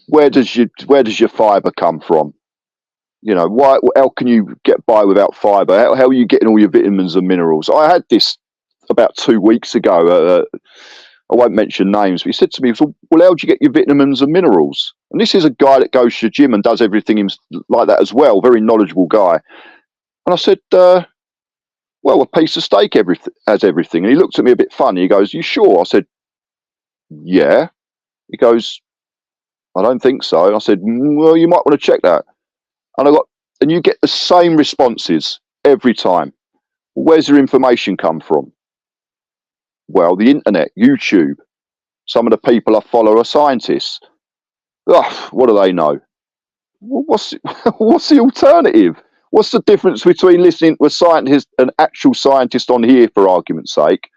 where does your fibre come from? You know, why? How can you get by without fibre? How are you getting all your vitamins and minerals? I had this about 2 weeks ago. I won't mention names, but he said to me, "Well, how do you get your vitamins and minerals?" And this is a guy that goes to the gym and does everything like that as well. Very knowledgeable guy. And I said, "Well, a piece of steak has everything." And he looked at me a bit funny. He goes, "You sure?" I said, "Yeah." He goes, "I don't think so." And I said, "Well, you might want to check that." And you get the same responses every time. Where's your information come from? Well, the internet, YouTube. Some of the people I follow are scientists. Ugh, what do they know? What's what's the alternative? What's the difference between listening to a scientist, an actual scientist on here, for argument's sake,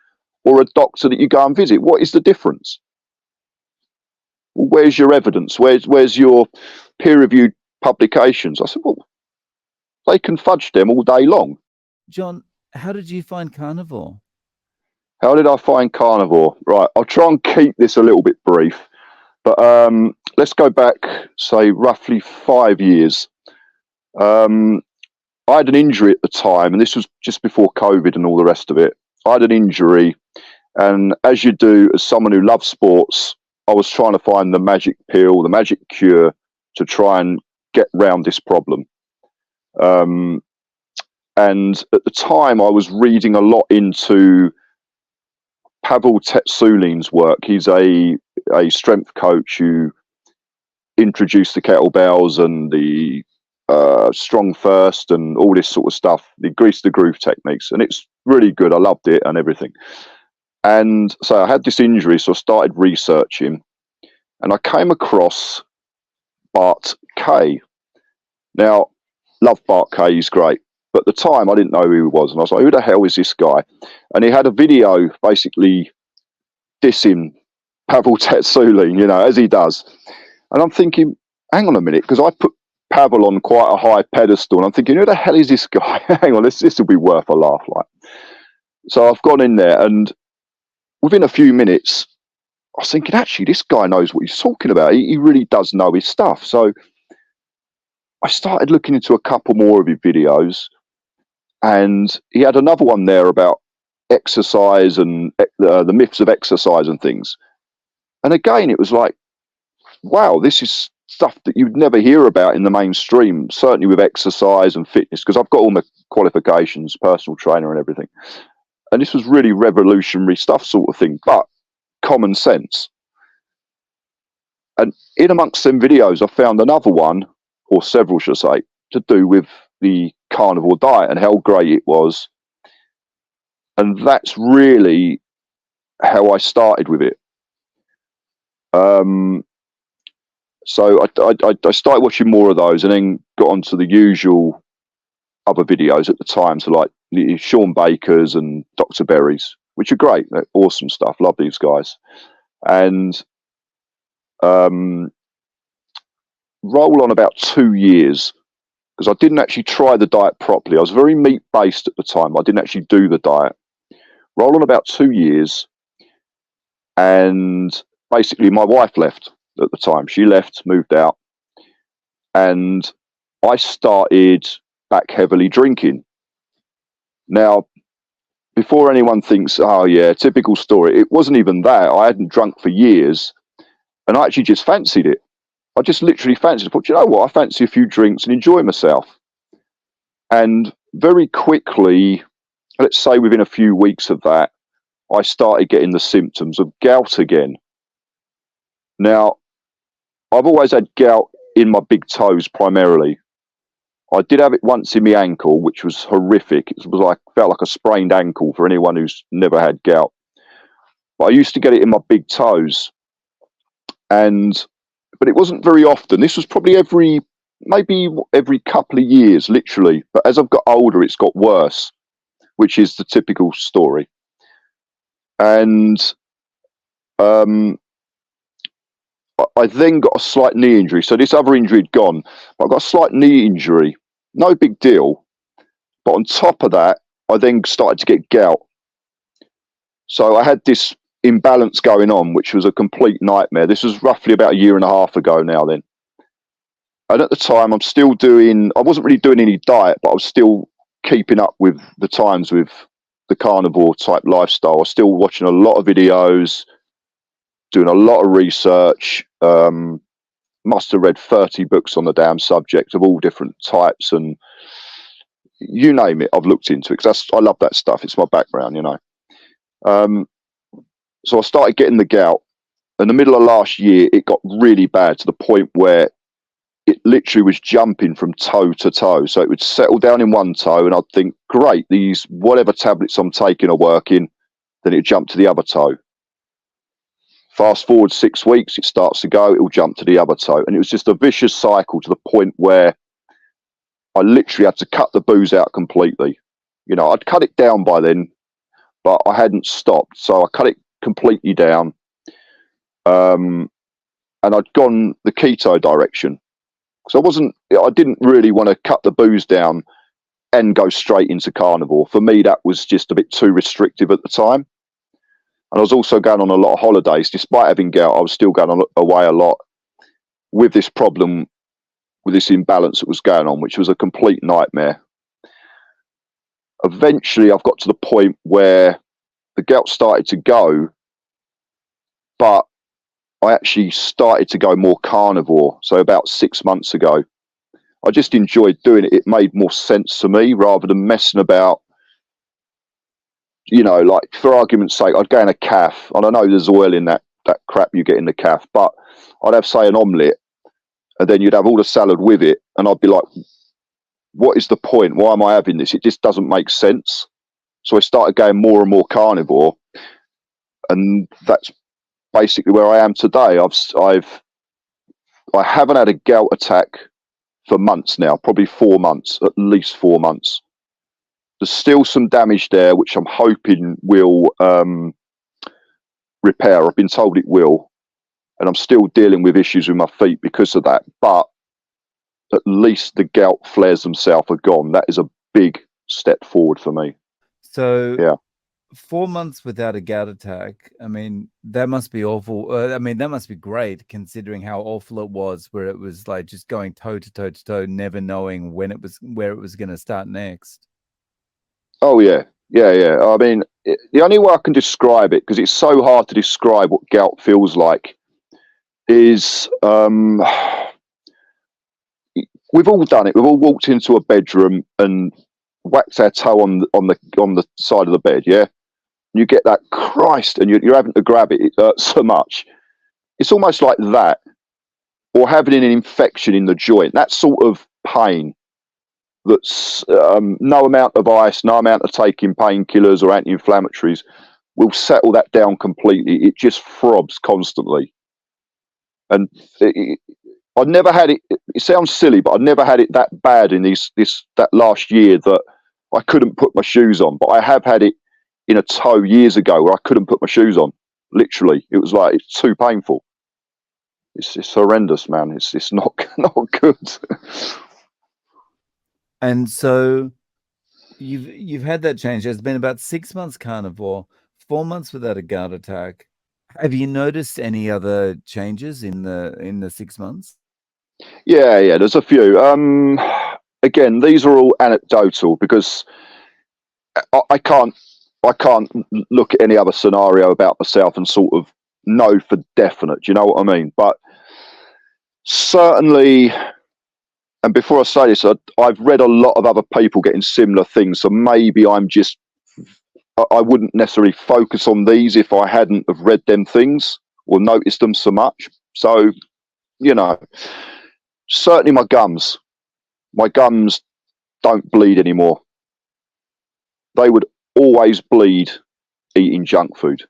or a doctor that you go and visit? What is the difference? Where's your evidence? Where's your peer-reviewed publications? I said, well, they can fudge them all day long. John, how did you find carnivore? How did I find carnivore? Right, I'll try and keep this a little bit brief, but let's go back, say, roughly 5 years. I had an injury at the time, and this was just before COVID and all the rest of it. I had an injury, and as you do, as someone who loves sports, I was trying to find the magic pill, the magic cure to try and get round this problem. And at the time, I was reading a lot into Pavel Tetsoulin's work. He's a strength coach who introduced the kettlebells and the strong first and all this sort of stuff, the grease the groove techniques, and it's really good. I loved it and everything. And so I had this injury, so I started researching, and I came across Bart K. Now, love Bart K, he's great. But at the time, I didn't know who he was, and I was like, who the hell is this guy? And he had a video basically dissing Pavel Tsetsoulin, you know, as he does. And I'm thinking, hang on a minute, because I put Pavel on quite a high pedestal, and I'm thinking, who the hell is this guy? Hang on, this will be worth a laugh. Like, so I've gone in there, and within a few minutes, I was thinking, actually, this guy knows what he's talking about. He really does know his stuff. So I started looking into a couple more of his videos, and he had another one there about exercise and the myths of exercise and things. And again, it was like, wow, this is stuff that you'd never hear about in the mainstream, certainly with exercise and fitness, because I've got all my qualifications, personal trainer and everything. And this was really revolutionary stuff, sort of thing, but common sense. And in amongst them videos, I found another one, or several, should I say, to do with the carnivore diet and how great it was. And that's really how I started with it. So I started watching more of those, and then got onto the usual other videos at the time, so like Sean Baker's and Dr. Berry's, which are great. They're awesome stuff. Love these guys. And roll on about 2 years, because I didn't actually try the diet properly. I was very meat based at the time. I didn't actually do the diet. Roll on about 2 years, and basically my wife left at the time. She left, moved out, and I started back heavily drinking. Now, before anyone thinks, oh yeah, typical story, it wasn't even that. I hadn't drunk for years, and I actually just fancied it. I just literally fancied it. I thought, you know what, I fancy a few drinks and enjoy myself. And very quickly, let's say within a few weeks of that, I started getting the symptoms of gout again. Now, I've always had gout in my big toes primarily. I did have it once in my ankle, which was horrific. It was like, felt like a sprained ankle for anyone who's never had gout. But I used to get it in my big toes, but it wasn't very often. This was probably maybe every couple of years, literally. But as I've got older, it's got worse, which is the typical story. And I then got a slight knee injury. So this other injury had gone, but I got a slight knee injury. No big deal. But on top of that, I then started to get gout. So I had this imbalance going on, which was a complete nightmare. This was roughly about a year and a half ago now then. And at the time, I wasn't really doing any diet, but I was still keeping up with the times with the carnivore type lifestyle. I was still watching a lot of videos, doing a lot of research. Must have read 30 books on the damn subject of all different types, and you name it, I've looked into it because I love that stuff. It's my background, you know. So I started getting the gout. In the middle of last year, it got really bad to the point where it literally was jumping from toe to toe. So it would settle down in one toe, and I'd think, great, these whatever tablets I'm taking are working. Then it'd jump to the other toe. Fast forward 6 weeks, it starts to go, it'll jump to the other toe. And it was just a vicious cycle to the point where I literally had to cut the booze out completely. You know, I'd cut it down by then, but I hadn't stopped. So I cut it completely down. And I'd gone the keto direction. So I didn't really want to cut the booze down and go straight into carnivore. For me, that was just a bit too restrictive at the time. And I was also going on a lot of holidays. Despite having gout, I was still going away a lot with this problem, with this imbalance that was going on, which was a complete nightmare. Eventually, I've got to the point where the gout started to go, but I actually started to go more carnivore. So about 6 months ago, I just enjoyed doing it. It made more sense to me rather than messing about. You know, like for argument's sake, I'd go in a calf, and I know there's oil in that crap you get in the calf, but I'd have, say, an omelette, and then you'd have all the salad with it, and I'd be like, what is the point? Why am I having this? It just doesn't make sense. So I started going more and more carnivore, and that's basically where I am today. I haven't had a gout attack for months now, probably 4 months, at least 4 months. There's still some damage there, which I'm hoping will repair. I've been told it will, and I'm still dealing with issues with my feet because of that. But at least the gout flares themselves are gone. That is a big step forward for me. So yeah, 4 months without a gout attack. I mean, that must be awful. I mean, that must be great considering how awful it was, where it was like just going toe to toe to toe, never knowing where it was going to start next. Oh yeah. I mean, the only way I can describe it, because it's so hard to describe what gout feels like, is we've all done it. We've all walked into a bedroom and whacked our toe on the side of the bed. Yeah, you get that Christ, and you're having to grab it. It hurts so much. It's almost like that, or having an infection in the joint. That sort of pain. That's no amount of ice, no amount of taking painkillers or anti-inflammatories will settle that down completely. It just throbs constantly. And I've never had it. It sounds silly, but I've never had it that bad in that last year that I couldn't put my shoes on. But I have had it in a toe years ago where I couldn't put my shoes on. Literally, it was like, it's too painful. It's horrendous, man. It's not good. And so you've had that change. It's been about 6 months carnivore, 4 months without a gout attack. Have you noticed any other changes in the 6 months? Yeah. There's a few. Again, these are all anecdotal because I can't look at any other scenario about myself and sort of know for definite. Do you know what I mean? But certainly. And before I say this, I've read a lot of other people getting similar things. So maybe I wouldn't necessarily focus on these if I hadn't have read them things or noticed them so much. So, you know, certainly my gums don't bleed anymore. They would always bleed eating junk food.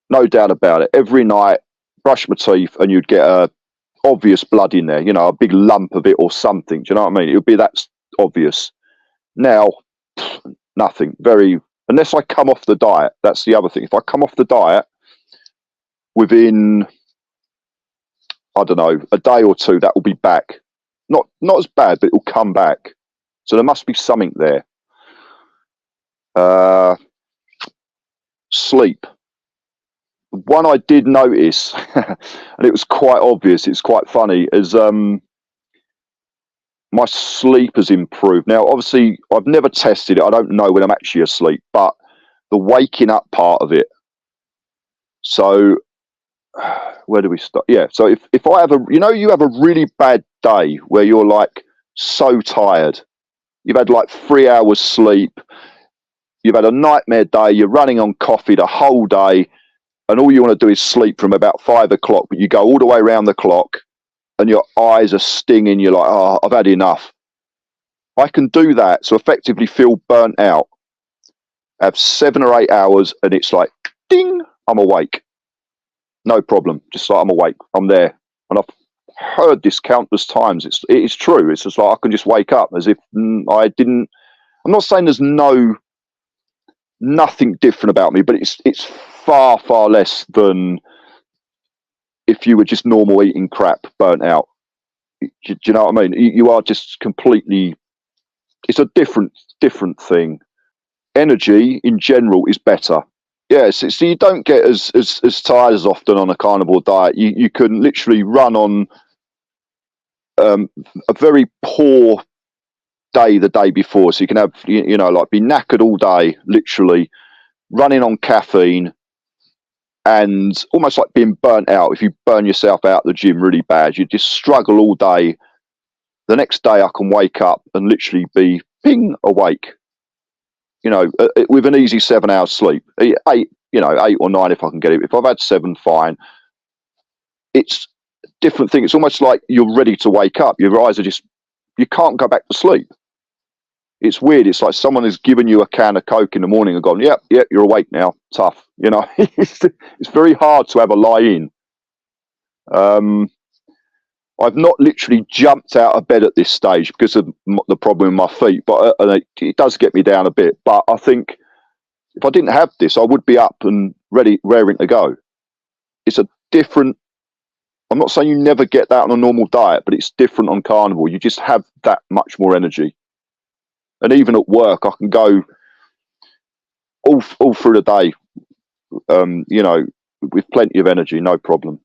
No doubt about it. Every night, brush my teeth and you'd get a obvious blood in there, you know, a big lump of it or something. Do you know what I mean? It would be that obvious. Now, nothing. Unless I come off the diet. That's the other thing. If I come off the diet within, I don't know, a day or two, that will be back. Not as bad, but it will come back. So there must be something there. Sleep. one I did notice, and it was quite obvious. It's quite funny. Is my sleep has improved. Now, obviously, I've never tested it. I don't know when I'm actually asleep, but the waking up part of it. So, where do we start? Yeah. So if I have you have a really bad day where you're like so tired, you've had like 3 hours sleep, you've had a nightmare day, you're running on coffee the whole day, and all you want to do is sleep from about 5 o'clock, but you go all the way around the clock and your eyes are stinging. You're like, oh, I've had enough. I can do that. So effectively feel burnt out, have 7 or 8 hours, and it's like, ding, I'm awake. No problem. Just like I'm awake. I'm there. And I've heard this countless times. It is true. It's just like I can just wake up as if I didn't. I'm not saying there's nothing different about me, but it's far, far less than if you were just normal eating crap, burnt out. Do you know what I mean? You are just completely. It's a different thing. Energy in general is better. Yeah, so you don't get as tired as often on a carnivore diet. You can literally run on a very poor day the day before, so you can have like be knackered all day, literally running on caffeine, and almost like being burnt out. If you burn yourself out at the gym really bad, you just struggle all day. The next day, I can wake up and literally be ping awake. With an easy 7 hours sleep, 8 or 9 if I can get it. If I've had 7, fine. It's a different thing. It's almost like you're ready to wake up. Your eyes are you can't go back to sleep. It's weird. It's like someone has given you a can of Coke in the morning and gone, yep, you're awake now. Tough. It's very hard to have a lie in. I've not literally jumped out of bed at this stage because of the problem with my feet, but it does get me down a bit. But I think if I didn't have this, I would be up and ready, raring to go. It's a different. I'm not saying you never get that on a normal diet, but it's different on carnivore. You just have that much more energy. And even at work, I can go all through the day, with plenty of energy, no problem.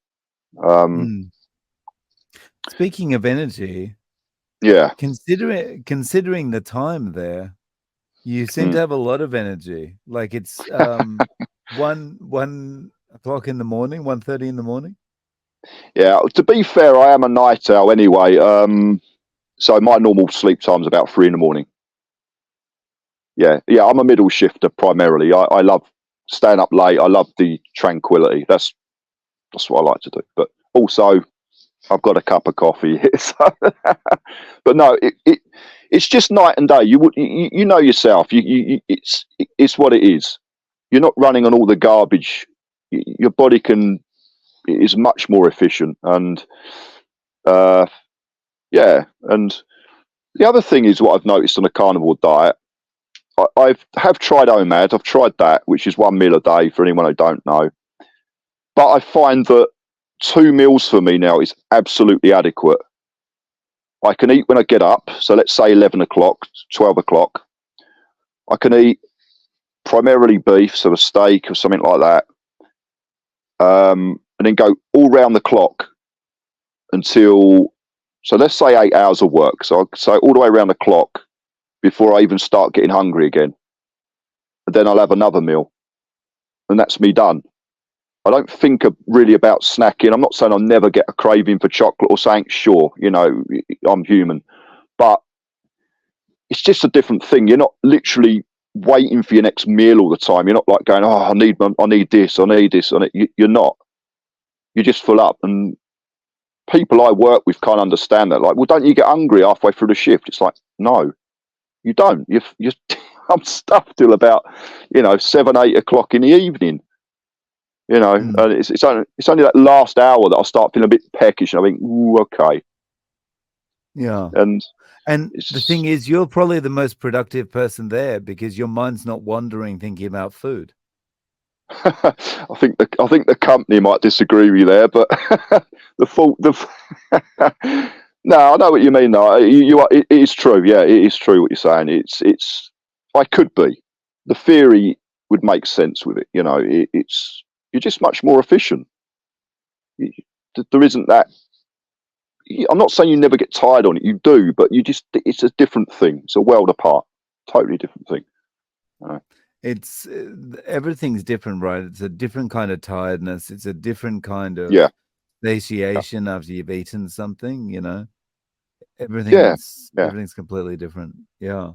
Speaking of energy, yeah, considering the time there, you seem to have a lot of energy. Like it's 1 o'clock in the morning, 1:30 in the morning. Yeah, to be fair, I am a night owl anyway. So my normal sleep time is about 3 in the morning. Yeah, I'm a middle shifter primarily. I love staying up late. I love the tranquility. That's what I like to do. But also, I've got a cup of coffee here. So but no, it's just night and day. You know yourself. It's what it is. You're not running on all the garbage. Your body is much more efficient, and yeah. And the other thing is what I've noticed on a carnivore diet. I have tried OMAD. I've tried that, which is 1 meal a day for anyone who don't know. But I find that 2 meals for me now is absolutely adequate. I can eat when I get up. So let's say 11 o'clock, 12 o'clock. I can eat primarily beef, so a steak or something like that. And then go all round the clock until, so let's say 8 hours of work. So all the way around the clock before I even start getting hungry again. And then I'll have another meal. And that's me done. I don't think really about snacking. I'm not saying I'll never get a craving for chocolate or something. Sure, I'm human. But it's just a different thing. You're not literally waiting for your next meal all the time. You're not like going, oh, I need this. You're not. You're just full up. And people I work with can't understand that. Like, well, don't you get hungry halfway through the shift? It's like, no, you don't. You're I'm stuffed till about 7, 8 o'clock in the evening. And it's only that last hour that I start feeling a bit peckish, and I think, ooh, okay. Yeah. And the thing is, you're probably the most productive person there because your mind's not wandering thinking about food. I think the company might disagree with you there, but no, I know what you mean. Though it is true. Yeah, it is true what you're saying. It's I could be. The theory would make sense with it. It's you're just much more efficient. There isn't that. I'm not saying you never get tired on it. You do, but it's a different thing. It's a world apart. Totally different thing. It's everything's different, right? It's a different kind of tiredness. It's a different kind of Yeah. satiation after you've eaten something, you know. Yeah. Everything's completely different. Yeah.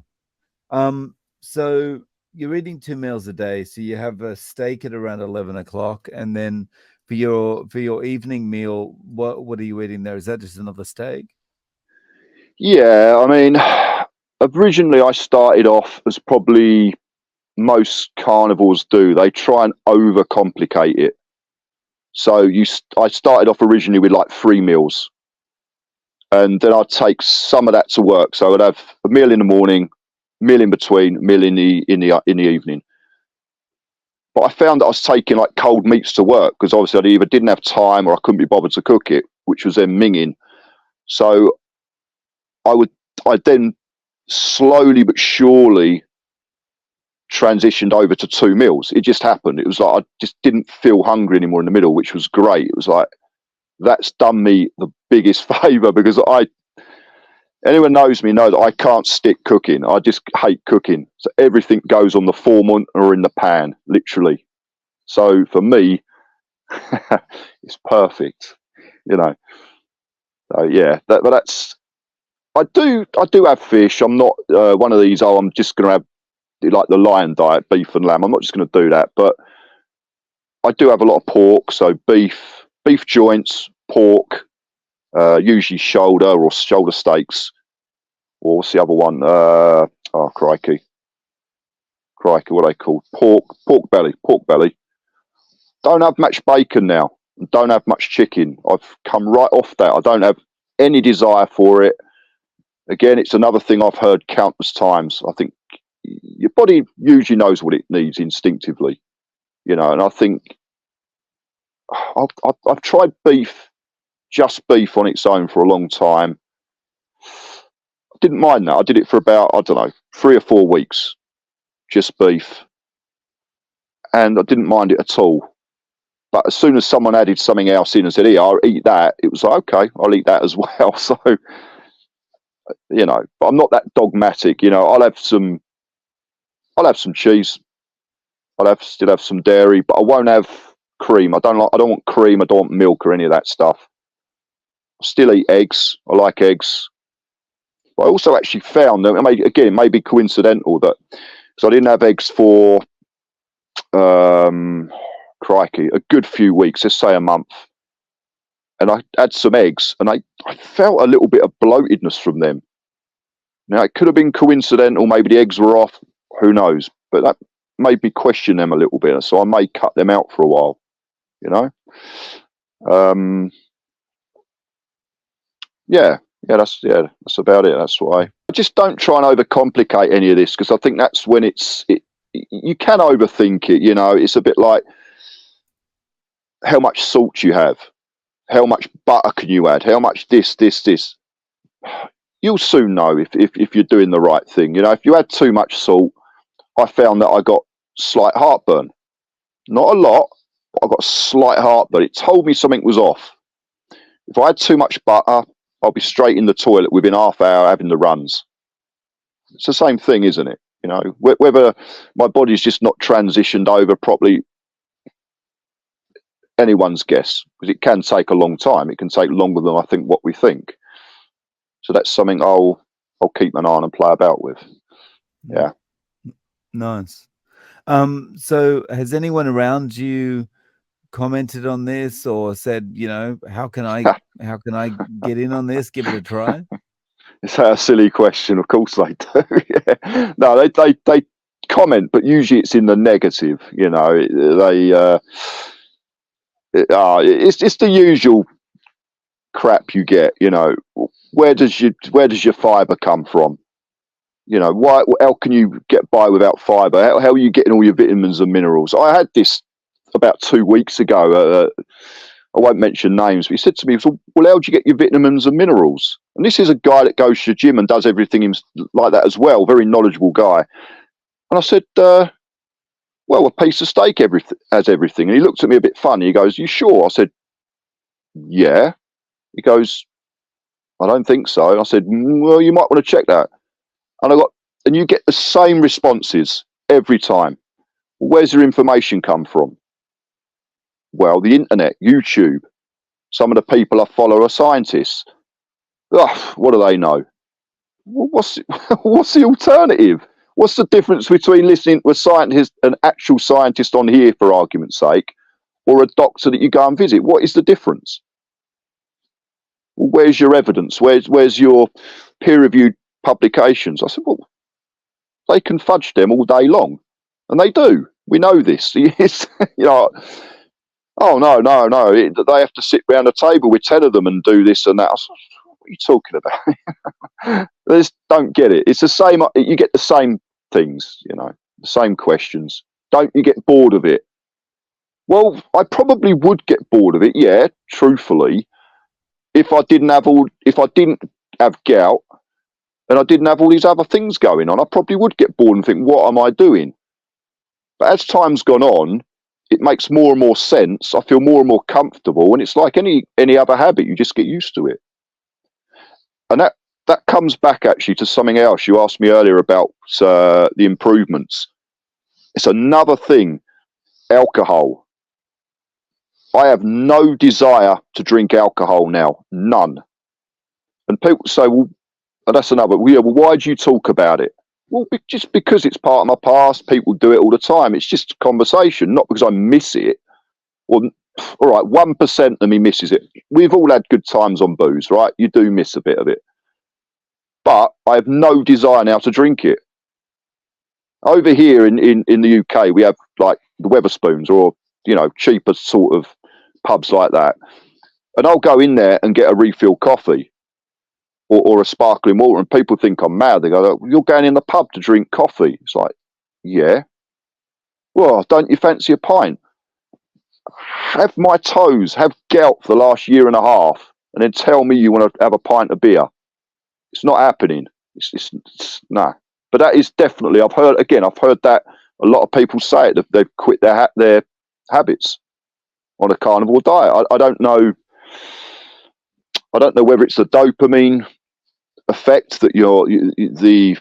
So you're eating 2 meals a day. So you have a steak at around 11 o'clock, and then for your evening meal, what are you eating there? Is that just another steak? Yeah. I mean, originally I started off as probably most carnivores do. They try and overcomplicate it. So I started off originally with like 3 meals, and then I'd take some of that to work. So I'd have a meal in the morning, meal in between, meal in the evening. But I found that I was taking like cold meats to work because obviously I either didn't have time or I couldn't be bothered to cook it, which was then minging. So I then slowly but surely transitioned over to 2 meals. It just happened. It was like I just didn't feel hungry anymore in the middle, which was great. It was like that's done me the biggest favor because anyone knows me know that I can't stick cooking. I just hate cooking. So everything goes on the forman or in the pan, literally. So for me, it's perfect, you know. So yeah, but that's I do have fish. I'm not one of these. Oh, I'm just going to have like the lion diet, beef and lamb. I'm not just going to do that, but I do have a lot of pork. So beef joints, pork, usually shoulder or shoulder steaks. Or what's the other one? Oh crikey, what are they called? Pork belly. Don't have much bacon now. Don't have much chicken. I've come right off that. I don't have any desire for it. Again, it's another thing I've heard countless times. I think your body usually knows what it needs instinctively, you know. And I think I've tried just beef on its own for a long time. I didn't mind that. I did it for about, I don't know, 3 or 4 weeks, just beef, and I didn't mind it at all. But as soon as someone added something else in and said, "Here, I'll eat that," it was like, okay, I'll eat that as well. So, you know, but I'm not that dogmatic. You know, I'll have some cheese. Still have some dairy, but I won't have cream. I don't want cream. I don't want milk or any of that stuff. I still eat eggs. I like eggs. But I also actually found that, again, it may be coincidental that, so I didn't have eggs for crikey, a good few weeks, let's say a month. And I had some eggs, and I felt a little bit of bloatedness from them. Now it could have been coincidental. Maybe the eggs were off. Who knows? But that made me question them a little bit. So I may cut them out for a while. You know. Yeah. That's about it. That's why I just don't try and overcomplicate any of this, because I think that's when you can overthink it. You know, it's a bit like how much salt you have, how much butter can you add, how much this. You'll soon know if you're doing the right thing. You know, if you add too much salt, I found that I got slight heartburn. Not a lot, but I got slight heartburn. It told me something was off. If I had too much butter, I'll be straight in the toilet within half hour having the runs. It's the same thing, isn't it? You know, whether my body's just not transitioned over properly, anyone's guess, because it can take a long time. It can take longer than I think what we think. So that's something I'll keep an eye on and play about with. Yeah. Nice. So has anyone around you commented on this or said, you know, how can I get in on this? Give it a try. It's a silly question. Of course they do. Yeah. No, they comment, but usually it's in the negative. You know, it's the usual crap you get. You know, where does your fibre come from? You know, how can you get by without fibre? How are you getting all your vitamins and minerals? I had this about 2 weeks ago. I won't mention names, but he said to me, "Well, how do you get your vitamins and minerals?" And this is a guy that goes to the gym and does everything like that as well. Very knowledgeable guy. And I said, Well, a piece of steak has everything. And he looked at me a bit funny. He goes, you sure? I said, yeah. He goes, I don't think so. And I said, well, you might want to check that. And you get the same responses every time. Where's your information come from? Well, the internet, YouTube. Some of the people I follow are scientists. Ugh, what do they know? What's what's the alternative? What's the difference between listening to a scientist, an actual scientist on here, for argument's sake, or a doctor that you go and visit? What is the difference? Where's your evidence? Where's your peer-reviewed publications? I said, well, they can fudge them all day long, and they do. We know this. It's, you know, oh no. They have to sit round a table with 10 of them and do this and that. I said, what are you talking about? They just don't get it. It's the same. You get the same things, you know, the same questions. Don't you get bored of it? Well, I probably would get bored of it. Yeah, truthfully, if I didn't have gout and I didn't have all these other things going on, I probably would get bored and think, what am I doing? But as time's gone on, it makes more and more sense. I feel more and more comfortable, and it's like any other habit. You just get used to it. And that comes back actually to something else you asked me earlier about the improvements. It's another thing, alcohol. I have no desire to drink alcohol now, none. And people say, well, that's another. Well, yeah, well, why do you talk about it? Well, just because it's part of my past. People do it all the time. It's just a conversation, not because I miss it. Well, all right, 1% of me misses it. We've all had good times on booze, right? You do miss a bit of it. But I have no desire now to drink it. Over here in the UK, we have like the Weatherspoons or, you know, cheaper sort of pubs like that. And I'll go in there and get a refill coffee or a sparkling water, and people think I'm mad. They go, you're going in the pub to drink coffee. It's like, yeah. Well, don't you fancy a pint? Have my toes, have gout for the last year and a half, and then tell me you want to have a pint of beer. It's not happening. It's nah. But that is definitely, I've heard that a lot of people say it, they've quit their habits on a carnivore diet. I don't know whether it's the dopamine effect that the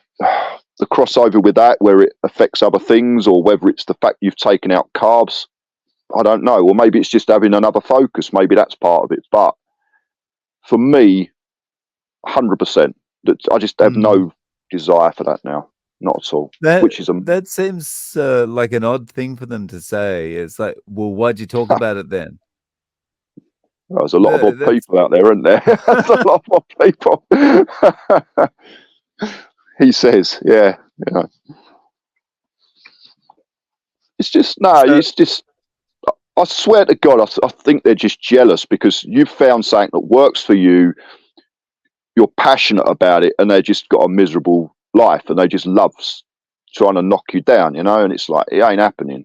crossover with that, where it affects other things, or whether it's the fact you've taken out carbs. I don't know. Or maybe it's just having another focus. Maybe that's part of it. But for me, 100%. I just have no desire for that now. Not at all. That seems like an odd thing for them to say. It's like, well, why'd you talk about it then? Well, there's a lot of odd people out there, isn't there? There's a lot of odd people. He says, yeah. It's just, it's just, I swear to God, I think they're just jealous because you've found something that works for you. You're passionate about it, and they just got a miserable life, and they just love trying to knock you down, you know. And it's like, it ain't happening.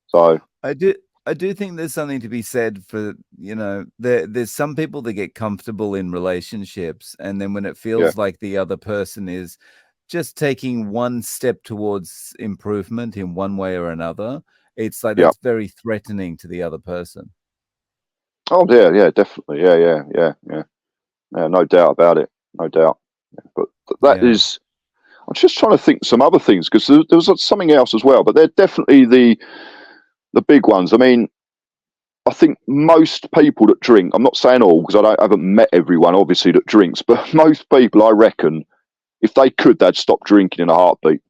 So I do think there's something to be said for, you know, there's some people that get comfortable in relationships, and then when it feels like the other person is just taking one step towards improvement in one way or another, it's like that's very threatening to the other person. Oh yeah, definitely, yeah, no doubt about it, no doubt. But that is, I'm just trying to think some other things, because there was something else as well, but they're definitely the big ones. I mean, I think most people that drink, I'm not saying all, because I haven't met everyone obviously that drinks, but most people, I reckon, if they could, they'd stop drinking in a heartbeat,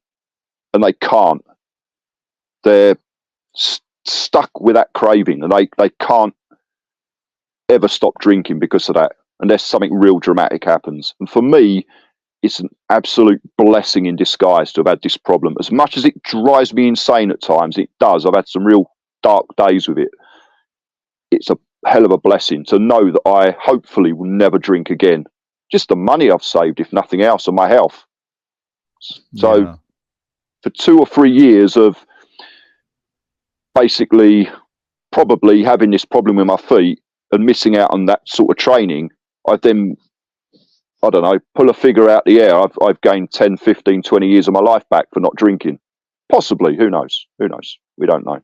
and they can't. They're stuck with that craving, and they can't ever stop drinking because of that, unless something real dramatic happens. And for me, it's an absolute blessing in disguise to have had this problem. As much as it drives me insane at times, it does. I've had some real dark days with it. It's a hell of a blessing to know that I hopefully will never drink again. Just the money I've saved, if nothing else, and my health. So for 2 or 3 years of basically probably having this problem with my feet and missing out on that sort of training, I then, I don't know, pull a figure out the air. I've gained 10, 15, 20 years of my life back for not drinking. Possibly, who knows? Who knows? We don't know.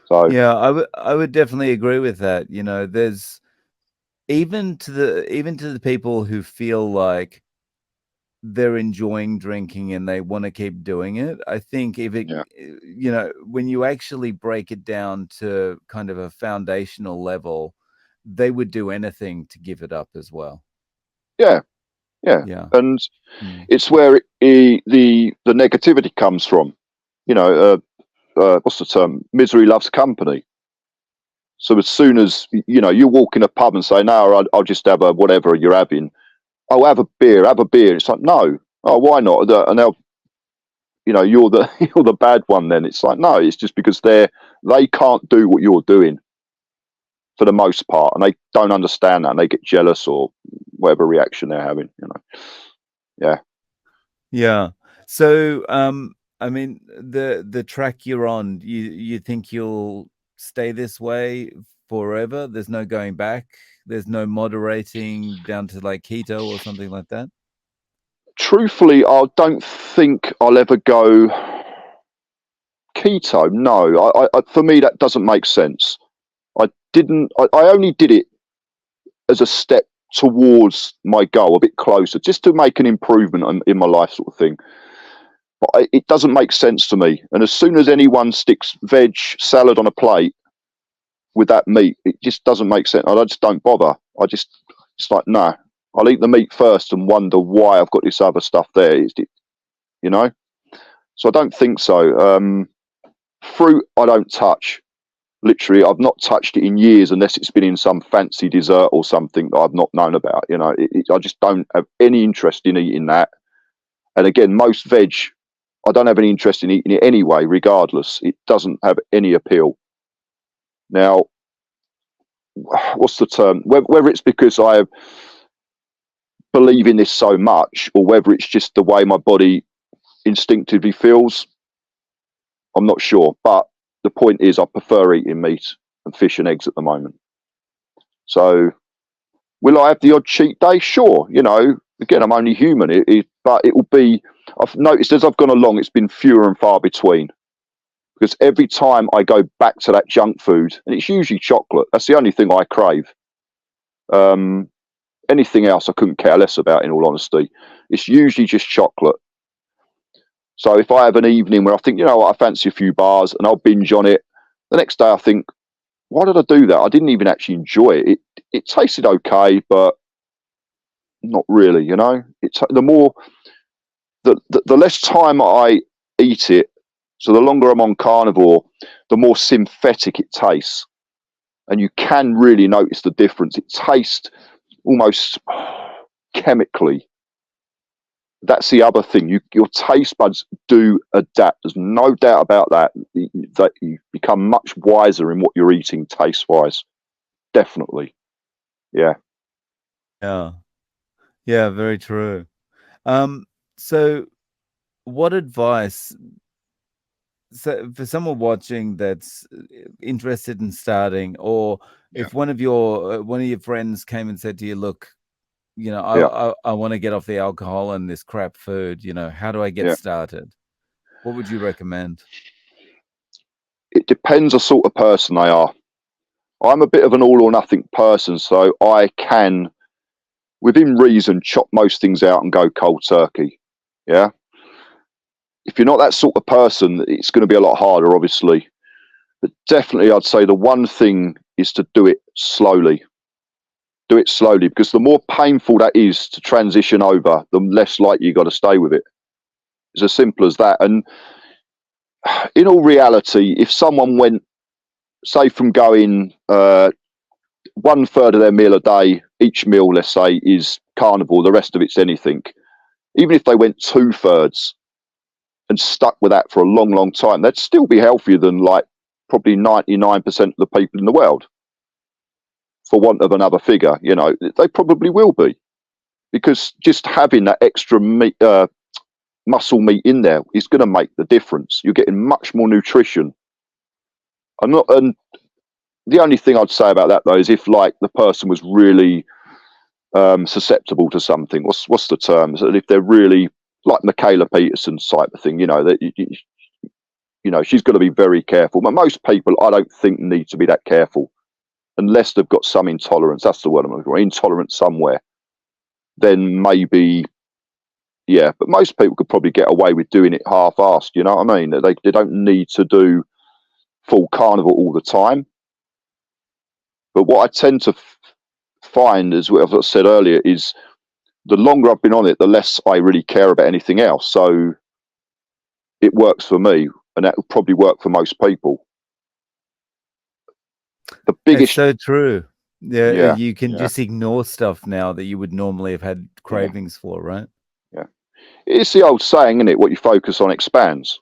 So Yeah, I would definitely agree with that. There's even to the people who feel like they're enjoying drinking and they want to keep doing it. I think if it, yeah, when you actually break it down to kind of a foundational level, they would do anything to give it up as well. yeah, yeah, Yeah. and Mm. it's where the negativity comes from. What's the term? Misery loves company. So as soon as you walk in a pub and say, "No, I'll just have a whatever you're having," oh, have a beer, have a beer. It's like, no, oh, why not? And they'll, you're the you're the bad one. Then it's like, no, it's just because they can't do what you're doing for the most part, and they don't understand that, and they get jealous or whatever reaction they're having. Yeah. Yeah. So, I mean, the track you're on, you think you'll stay this way forever? There's no going back. There's no moderating down to like keto or something like that. Truthfully, I don't think I'll ever go keto. No, for me that doesn't make sense. I didn't. I only did it as a step towards my goal, a bit closer, just to make an improvement in my life, sort of thing. But it doesn't make sense to me. And as soon as anyone sticks veg salad on a plate with that meat, it just doesn't make sense. I just don't bother. It's like, nah, I'll eat the meat first and wonder why I've got this other stuff there. You know. So I don't think so. Fruit, I don't touch. Literally, I've not touched it in years unless it's been in some fancy dessert or something that I've not known about. I just don't have any interest in eating that. And again, most veg, I don't have any interest in eating it anyway, regardless. It doesn't have any appeal. Now, what's the term? Whether it's because I believe in this so much or whether it's just the way my body instinctively feels, I'm not sure. But the point is, I prefer eating meat and fish and eggs at the moment. So, will I have the odd cheat day? Sure. Again, I'm only human. But it will be. I've noticed as I've gone along, it's been fewer and far between. Because every time I go back to that junk food, and it's usually chocolate. That's the only thing I crave. Anything else, I couldn't care less about. In all honesty, it's usually just chocolate. So if I have an evening where I think, what, I fancy a few bars, and I'll binge on it, the next day I think, why did I do that? I didn't even actually enjoy it. It tasted okay, but not really. It's the less time I eat it, so the longer I'm on carnivore, the more synthetic it tastes, and you can really notice the difference. It tastes almost chemically. That's the other thing. Your taste buds do adapt. There's no doubt about that. That you become much wiser in what you're eating, taste wise. Definitely. Yeah. Yeah. Yeah, very true. So what advice, so for someone watching that's interested in starting, or Yeah. if one of your friends came and said to you, look, Yeah. I want to get off the alcohol and this crap food, how do I get Yeah. started? What would you recommend? It depends the sort of person they are. I'm a bit of an all or nothing person, so I can, within reason, chop most things out and go cold turkey. Yeah. If you're not that sort of person, it's going to be a lot harder, obviously. But definitely, I'd say the one thing is to do it slowly. Do it slowly, because the more painful that is to transition over, the less likely you got to stay with it. It's as simple as that. And in all reality, if someone went, say, from going 1/3 of their meal a day, each meal, let's say, is carnivore, the rest of it's anything. Even if they went 2/3 and stuck with that for a long, long time, they'd still be healthier than like probably 99% of the people in the world. For want of another figure, they probably will be, because just having that extra meat, muscle meat in there is going to make the difference. You're getting much more nutrition. And the only thing I'd say about that though is if like the person was really susceptible to something. What's the term? So if they're really like Michaela Peterson's type of thing, that she's got to be very careful. But most people, I don't think, need to be that careful unless they've got some intolerance. That's the word I'm looking for. Intolerance somewhere. Then maybe, yeah. But most people could probably get away with doing it half-assed. You know what I mean? They don't need to do full carnivore all the time. But what I tend to find, as I said earlier, is the longer I've been on it, the less I really care about anything else. So it works for me, and that will probably work for most people. The biggest, It's so true. Yeah, yeah, you can just ignore stuff now that you would normally have had cravings for, right? Yeah, it's the old saying, isn't it? What you focus on expands.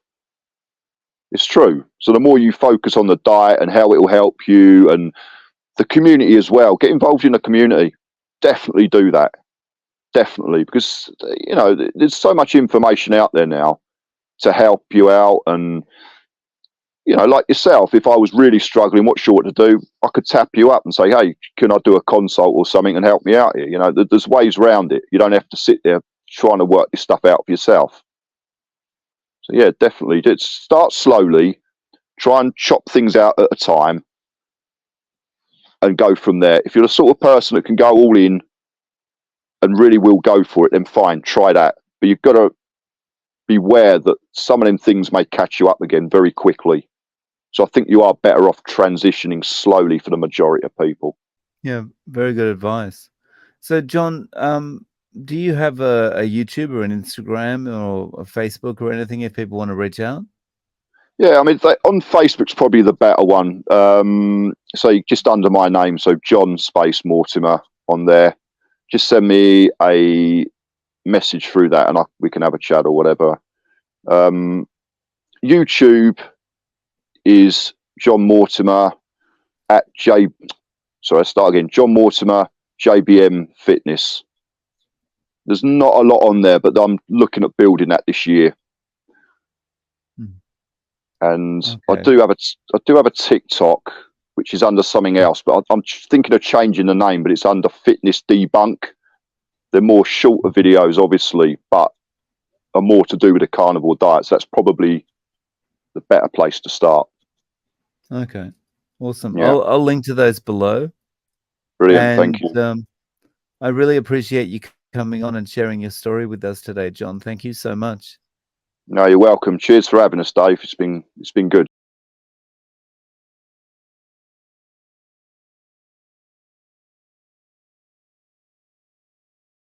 It's true. So the more you focus on the diet and how it will help you, and the community as well, get involved in the community. Definitely do that. Definitely, because there's so much information out there now to help you out. And like yourself, if I was really struggling, not sure what to do, I could tap you up and say, hey, can I do a consult or something and help me out here? There's ways around it. You don't have to sit there trying to work this stuff out for yourself. So yeah, definitely start slowly, try and chop things out at a time and go from there. If you're the sort of person that can go all in and really will go for it, then fine, try that. But you've got to beware that some of them things may catch you up again very quickly. So I think you are better off transitioning slowly for the majority of people. Yeah, very good advice. So, John, do you have a YouTube or an Instagram or a Facebook or anything if people want to reach out? Yeah, I mean, on Facebook's probably the better one. So just under my name, so John Space Mortimer on there. Just send me a message through that, and we can have a chat or whatever. YouTube is John Mortimer at J. Sorry, I start again. John Mortimer, JBM Fitness. There's not a lot on there, but I'm looking at building that this year. And okay. I do have a TikTok, which is under something else, but I'm thinking of changing the name. But it's under Fitness Debunk. They're more shorter videos, obviously, but are more to do with the carnivore diet. So that's probably the better place to start. Okay, awesome. Yeah. I'll link to those below. Brilliant, thank you. I really appreciate you coming on and sharing your story with us today, John. Thank you so much. No, you're welcome. Cheers for having us, Dave. It's been good.